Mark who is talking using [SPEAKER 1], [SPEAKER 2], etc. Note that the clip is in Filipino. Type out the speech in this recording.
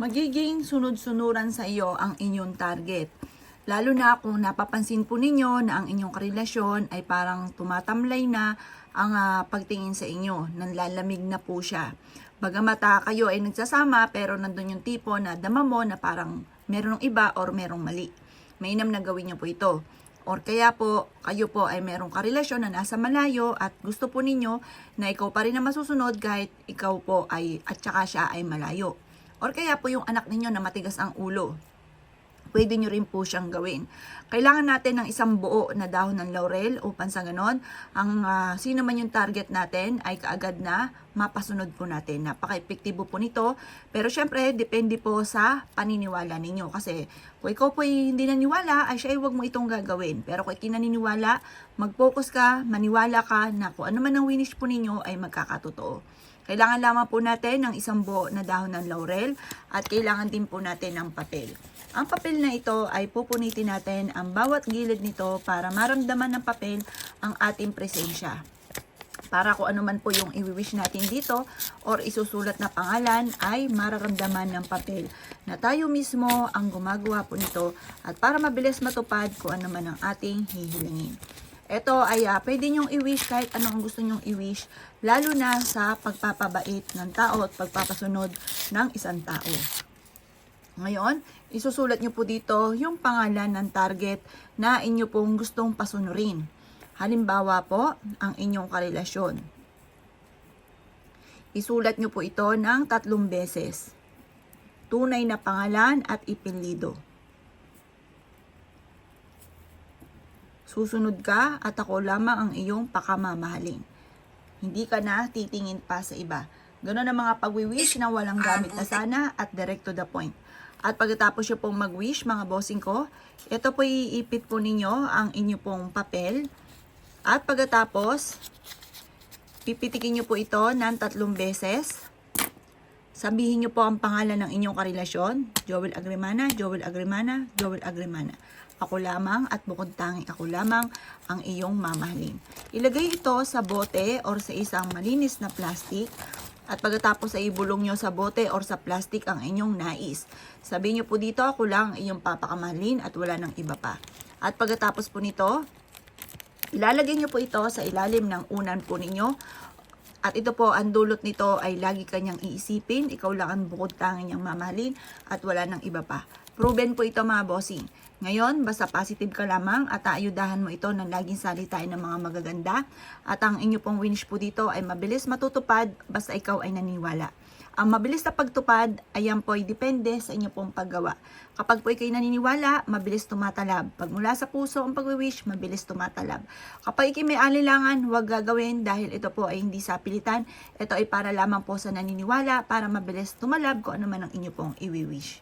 [SPEAKER 1] Magiging sunod-sunuran sa iyo ang inyong target. Lalo na kung napapansin po ninyo na ang inyong karelasyon ay parang tumatamlay na ang pagtingin sa inyo. Nanlalamig na po siya. Bagamat kayo ay nagsasama pero nandun yung tipo na dama mo na parang merong iba or merong mali. Mainam na gawin niyo po ito. Or kaya po, kayo po ay merong karelasyon na nasa malayo at gusto po ninyo na ikaw pa rin na masusunod kahit ikaw po ay at saka siya ay malayo. Or kaya po yung anak ninyo na matigas ang ulo. Pwede nyo rin po siyang gawin. Kailangan natin ng isang buo na dahon ng laurel upang sa ganon, ang sino man yung target natin ay kaagad na mapasunod po natin. Napaka-epektibo po nito. Pero syempre, depende po sa paniniwala ninyo. Kasi kung ikaw po ay hindi naniwala, ay siya ay huwag mo itong gagawin. Pero kung ikinaniniwala, mag-focus ka, maniwala ka na kung ano man ang winish po ninyo ay magkakatotoo. Kailangan lamang po natin ng isang buo na dahon ng laurel at kailangan din po natin ng papel. Ang papel na ito ay pupunitin natin ang bawat gilid nito para maramdaman ng papel ang ating presensya. Para kung ano man po yung i-wish natin dito or isusulat na pangalan ay mararamdaman ng papel na tayo mismo ang gumagawa po nito at para mabilis matupad kung ano man ang ating hihilingin. Ito ay pwede nyong i-wish kahit ano ang gusto nyong i-wish, lalo na sa pagpapabait ng tao at pagpapasunod ng isang tao. Ngayon, isusulat nyo po dito yung pangalan ng target na inyo pong gustong pasunurin. Halimbawa po, ang inyong karelasyon. Isulat nyo po ito ng 3 beses. Tunay na pangalan at ipinlido. Susunod ka at ako lamang ang iyong pakamamahalin. Hindi ka na titingin pa sa iba. Ganun ang mga pag-wish na walang gamit na sana at direct to the point. At pagkatapos nyo pong mag-wish, mga bossing ko, ito po iipit po ninyo ang inyo pong papel. At pagkatapos, pipitikin nyo po ito ng 3 beses. Sabihin nyo po ang pangalan ng inyong karelasyon. Joel Agrimana, Joel Agrimana, Joel Agrimana. Ako lamang at bukod tanging ako lamang ang iyong mamahalin. Ilagay ito sa bote or sa isang malinis na plastic. At pagkatapos ay ibulong nyo sa bote or sa plastic ang inyong nais. Sabihin nyo po dito, ako lang ang iyong papakamahalin at wala nang iba pa. At pagkatapos po nito, ilalagay nyo po ito sa ilalim ng unan po ninyo. At ito po, ang dulot nito ay lagi kanyang iisipin. Ikaw lang ang bukod tanging niyang mamahalin at wala nang iba pa. Proven po ito mga bossing. Ngayon, basta positive ka lamang at aayudahan mo ito ng laging salitain ng mga magaganda. At ang inyo pong wish po dito ay mabilis matutupad basta ikaw ay naniwala. Ang mabilis na pagtupad, ayan po ay depende sa inyo pong paggawa. Kapag po ikay naniniwala, mabilis tumatalab. Pag mula sa puso ang pag-wish, mabilis tumatalab. Kapag ikay may alilangan, huwag gagawin dahil ito po ay hindi sa pilitan. Ito ay para lamang po sa naniniwala para mabilis tumalab kung ano man ang inyo pong i-wish.